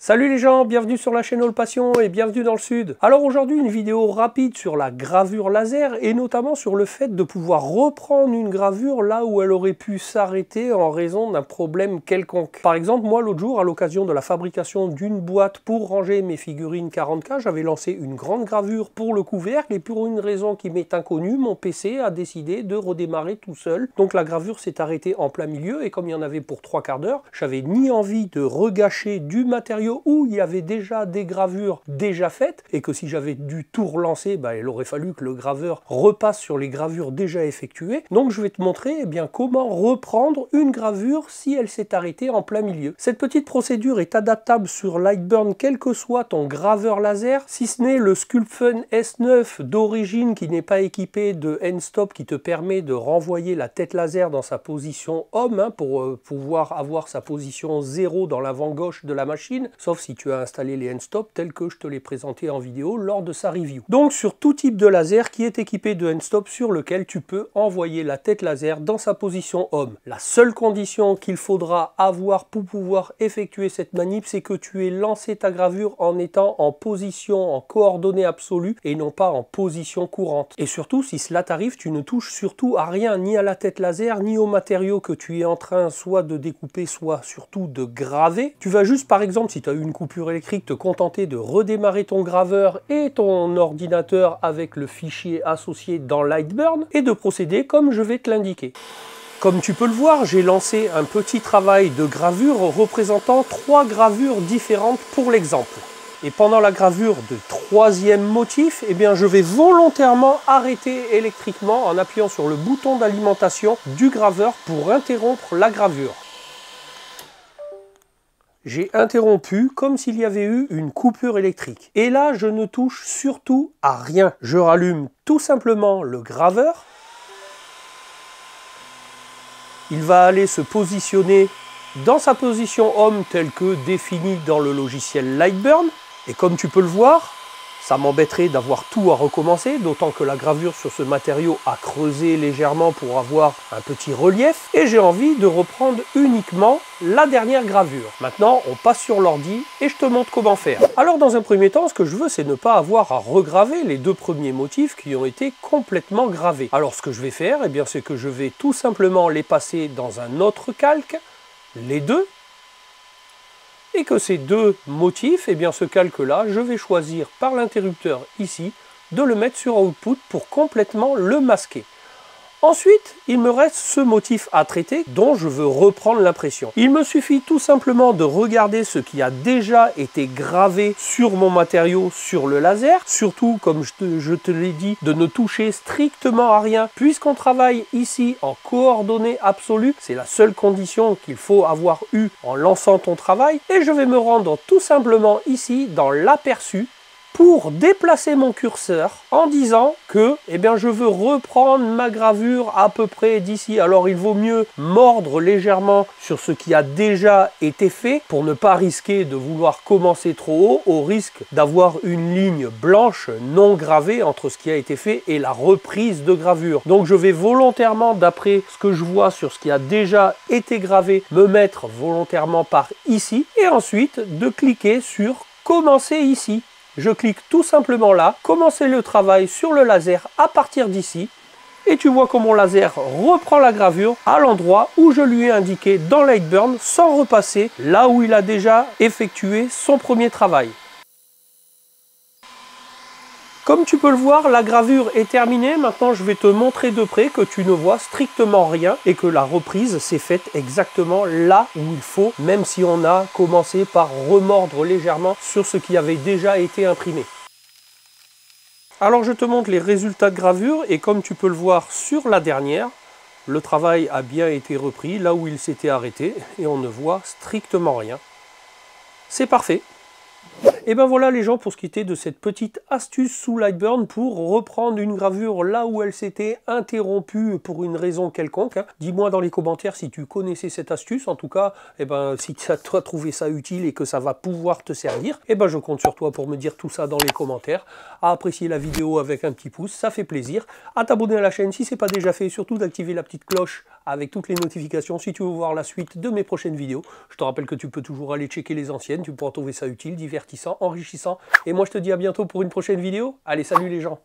Salut les gens, bienvenue sur la chaîne All Passion et bienvenue dans le Sud. Alors aujourd'hui une vidéo rapide sur la gravure laser et notamment sur le fait de pouvoir reprendre une gravure là où elle aurait pu s'arrêter en raison d'un problème quelconque. Par exemple, moi l'autre jour à l'occasion de la fabrication d'une boîte pour ranger mes figurines 40K, j'avais lancé une grande gravure pour le couvercle et pour une raison qui m'est inconnue, mon PC a décidé de redémarrer tout seul. Donc la gravure s'est arrêtée en plein milieu et comme il y en avait pour 3/4 d'heure, j'avais ni envie de regâcher du matériau où il y avait déjà des gravures déjà faites et que si j'avais dû tout relancer, il aurait fallu que le graveur repasse sur les gravures déjà effectuées. Donc je vais te montrer comment reprendre une gravure si elle s'est arrêtée en plein milieu. Cette petite procédure est adaptable sur Lightburn quel que soit ton graveur laser, si ce n'est le Sculpfun S9 d'origine qui n'est pas équipé de end-stop qui te permet de renvoyer la tête laser dans sa position homme pour pouvoir avoir sa position 0 dans l'avant gauche de la machine, sauf si tu as installé les end-stop tels que je te l'ai présenté en vidéo lors de sa review. Donc sur tout type de laser qui est équipé de end-stop sur lequel tu peux envoyer la tête laser dans sa position homme. La seule condition qu'il faudra avoir pour pouvoir effectuer cette manip, c'est que tu aies lancé ta gravure en étant en position, en coordonnée absolue et non pas en position courante. Et surtout, si cela t'arrive, tu ne touches surtout à rien, ni à la tête laser, ni au matériau que tu es en train soit de découper, soit surtout de graver. Tu vas juste, par exemple, si tu as eu une coupure électrique, te contenter de redémarrer ton graveur et ton ordinateur avec le fichier associé dans Lightburn et de procéder comme je vais te l'indiquer. Comme tu peux le voir, j'ai lancé un petit travail de gravure représentant 3 gravures différentes pour l'exemple. Et pendant la gravure de 3e motif, je vais volontairement arrêter électriquement en appuyant sur le bouton d'alimentation du graveur pour interrompre la gravure. J'ai interrompu comme s'il y avait eu une coupure électrique. Et là, je ne touche surtout à rien. Je rallume tout simplement le graveur. Il va aller se positionner dans sa position homme telle que définie dans le logiciel Lightburn. Et comme tu peux le voir, ça m'embêterait d'avoir tout à recommencer, d'autant que la gravure sur ce matériau a creusé légèrement pour avoir un petit relief. Et j'ai envie de reprendre uniquement la dernière gravure. Maintenant, on passe sur l'ordi et je te montre comment faire. Alors dans un premier temps, ce que je veux, c'est ne pas avoir à regraver les 2 premiers motifs qui ont été complètement gravés. Alors ce que je vais faire, c'est que je vais tout simplement les passer dans un autre calque, les deux. Et que ces 2 motifs, ce calque-là, je vais choisir par l'interrupteur ici, de le mettre sur Output pour complètement le masquer. Ensuite, il me reste ce motif à traiter dont je veux reprendre l'impression. Il me suffit tout simplement de regarder ce qui a déjà été gravé sur mon matériau sur le laser. Surtout, comme je te l'ai dit, de ne toucher strictement à rien. Puisqu'on travaille ici en coordonnée absolue, c'est la seule condition qu'il faut avoir eue en lançant ton travail. Et je vais me rendre tout simplement ici dans l'aperçu pour déplacer mon curseur en disant que je veux reprendre ma gravure à peu près d'ici. Alors il vaut mieux mordre légèrement sur ce qui a déjà été fait pour ne pas risquer de vouloir commencer trop haut au risque d'avoir une ligne blanche non gravée entre ce qui a été fait et la reprise de gravure. Donc je vais volontairement, d'après ce que je vois sur ce qui a déjà été gravé, me mettre volontairement par ici et ensuite de cliquer sur commencer ici. Je clique tout simplement là, commencer le travail sur le laser à partir d'ici. Et tu vois que mon laser reprend la gravure à l'endroit où je lui ai indiqué dans Lightburn sans repasser là où il a déjà effectué son premier travail. Comme tu peux le voir, la gravure est terminée. Maintenant, je vais te montrer de près que tu ne vois strictement rien et que la reprise s'est faite exactement là où il faut, même si on a commencé par remordre légèrement sur ce qui avait déjà été imprimé. Alors, je te montre les résultats de gravure et comme tu peux le voir sur la dernière, le travail a bien été repris là où il s'était arrêté et on ne voit strictement rien. C'est parfait. Et voilà les gens pour se quitter de cette petite astuce sous Lightburn pour reprendre une gravure là où elle s'était interrompue pour une raison quelconque. Dis-moi dans les commentaires si tu connaissais cette astuce. En tout cas, si tu as trouvé ça utile et que ça va pouvoir te servir, je compte sur toi pour me dire tout ça dans les commentaires. À apprécier la vidéo avec un petit pouce, ça fait plaisir. À t'abonner à la chaîne si ce n'est pas déjà fait, surtout d'activer la petite cloche avec toutes les notifications si tu veux voir la suite de mes prochaines vidéos. Je te rappelle que tu peux toujours aller checker les anciennes, tu pourras trouver ça utile, divertissant, enrichissant. Et moi je te dis à bientôt pour une prochaine vidéo. Allez, salut les gens!